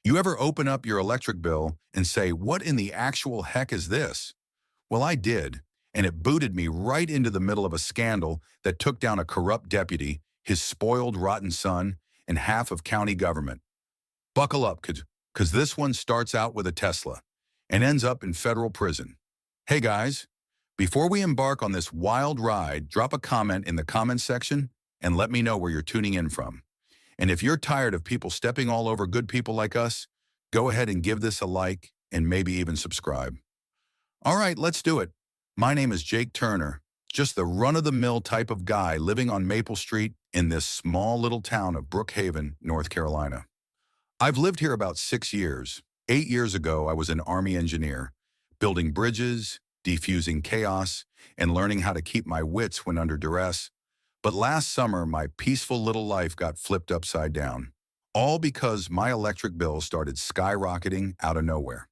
You ever open up your electric bill and say, what in the actual heck is this? Well, I did, and it booted me right into the middle of a scandal that took down a corrupt deputy, his spoiled, rotten son, and half of county government. Buckle up, because this one starts out with a Tesla and ends up in federal prison. Hey guys, before we embark on this wild ride, drop a comment in the comments section and let me know where you're tuning in from. And if you're tired of people stepping all over good people like us, go ahead and give this a like and maybe even subscribe. All right, let's do it. My name is Jake Turner, just the run-of-the-mill type of guy living on Maple Street in this small little town of Brookhaven, North Carolina. I've lived here about 6 years. 8 years ago, I was an Army engineer, building bridges, defusing chaos, and learning how to keep my wits when under duress. But last summer, my peaceful little life got flipped upside down, all because my electric bill started skyrocketing out of nowhere.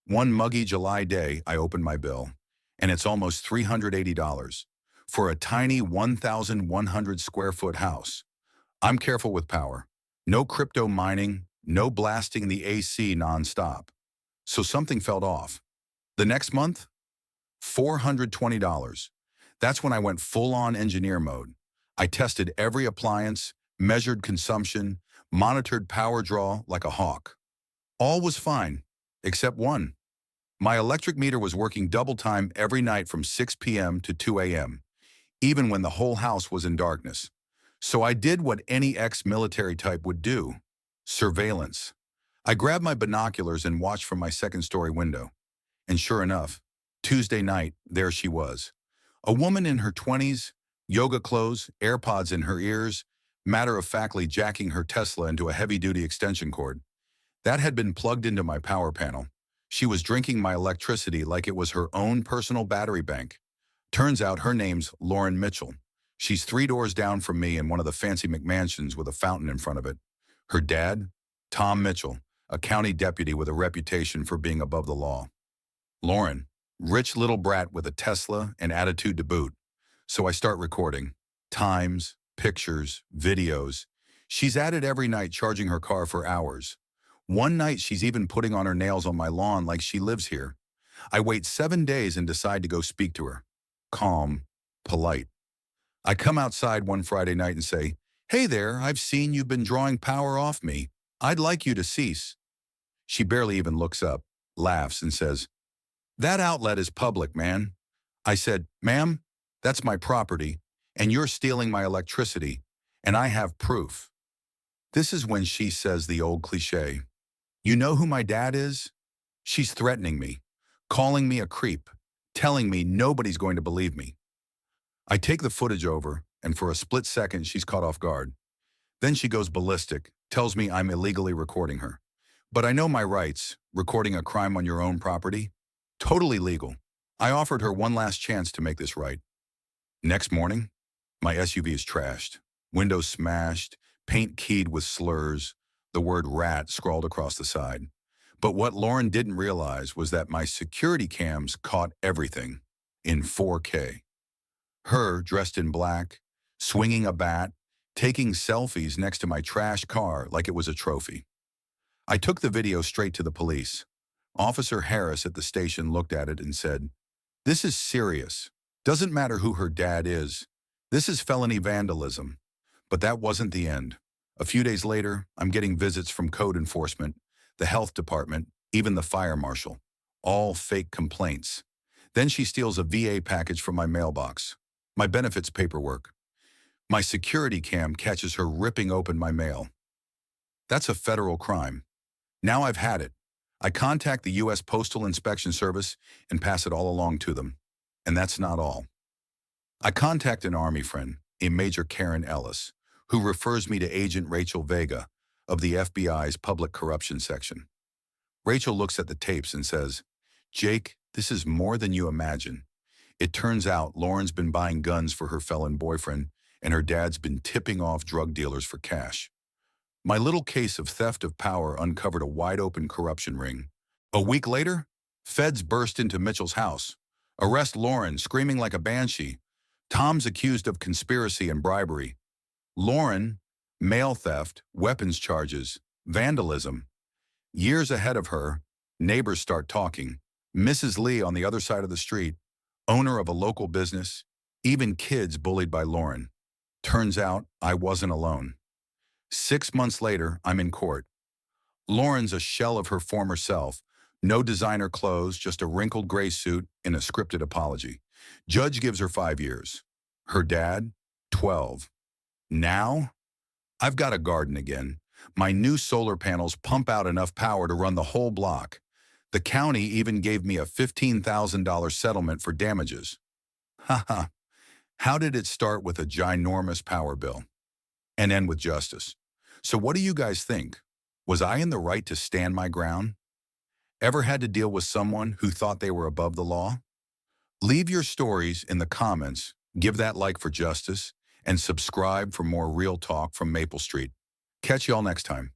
One muggy July day, I opened my bill, and it's almost $380 for a tiny 1,100 square foot house. I'm careful with power. No crypto mining, no blasting the AC nonstop. So something felt off. The next month, $420. That's when I went full-on engineer mode. I tested every appliance, measured consumption, monitored power draw like a hawk. All was fine, except one. My electric meter was working double time every night from 6 p.m. to 2 a.m., even when the whole house was in darkness. So I did what any ex-military type would do: surveillance. I grabbed my binoculars and watched from my second-story window. And sure enough, Tuesday night, there she was. A woman in her 20s, yoga clothes, AirPods in her ears, matter-of-factly jacking her Tesla into a heavy-duty extension cord. That had been plugged into my power panel. She was drinking my electricity like it was her own personal battery bank. Turns out her name's Lauren Mitchell. She's 3 doors down from me in one of the fancy McMansions with a fountain in front of it. Her dad, Tom Mitchell, a county deputy with a reputation for being above the law. Lauren, rich little brat with a Tesla and attitude to boot. So I start recording. Times, pictures, videos. She's at it every night, charging her car for hours. One night she's even putting on her nails on my lawn like she lives here. I wait 7 days and decide to go speak to her. Calm, polite. I come outside one Friday night and say, "Hey there, I've seen you've been drawing power off me. I'd like you to cease." She barely even looks up, laughs, and says, "That outlet is public, man." I said, "Ma'am, that's my property, and you're stealing my electricity, and I have proof." This is when she says the old cliche, "You know who my dad is?" She's threatening me, calling me a creep, telling me nobody's going to believe me. I take the footage over, and for a split second, she's caught off guard. Then she goes ballistic, tells me I'm illegally recording her. But I know my rights, recording a crime on your own property. Totally legal. I offered her one last chance to make this right. Next morning, my SUV is trashed, windows smashed, paint keyed with slurs, the word rat scrawled across the side. But what Lauren didn't realize was that my security cams caught everything in 4K. Her, dressed in black, swinging a bat, taking selfies next to my trash car like it was a trophy. I took the video straight to the police. Officer Harris at the station looked at it and said, "This is serious. Doesn't matter who her dad is. This is felony vandalism." But that wasn't the end. A few days later, I'm getting visits from code enforcement, the health department, even the fire marshal. All fake complaints. Then she steals a VA package from my mailbox, my benefits paperwork. My security cam catches her ripping open my mail. That's a federal crime. Now I've had it. I contact the U.S. Postal Inspection Service and pass it all along to them. And that's not all. I contact an Army friend, a Major Karen Ellis, who refers me to Agent Rachel Vega of the FBI's Public Corruption Section. Rachel looks at the tapes and says, "Jake, this is more than you imagine. It turns out Lauren's been buying guns for her felon boyfriend, and her dad's been tipping off drug dealers for cash." My little case of theft of power uncovered a wide-open corruption ring. A week later, feds burst into Mitchell's house, arrest Lauren, screaming like a banshee. Tom's accused of conspiracy and bribery. Lauren, mail theft, weapons charges, vandalism. Years ahead of her, neighbors start talking. Mrs. Lee on the other side of the street, owner of a local business, even kids bullied by Lauren. Turns out I wasn't alone. 6 months later, I'm in court. Lauren's a shell of her former self. No designer clothes, just a wrinkled gray suit in a scripted apology. Judge gives her 5 years. Her dad, 12. Now, I've got a garden again. My new solar panels pump out enough power to run the whole block. The county even gave me a $15,000 settlement for damages. Haha. How did it start with a ginormous power bill and end with justice? So what do you guys think? Was I in the right to stand my ground? Ever had to deal with someone who thought they were above the law? Leave your stories in the comments, give that like for justice, and subscribe for more real talk from Maple Street. Catch y'all next time.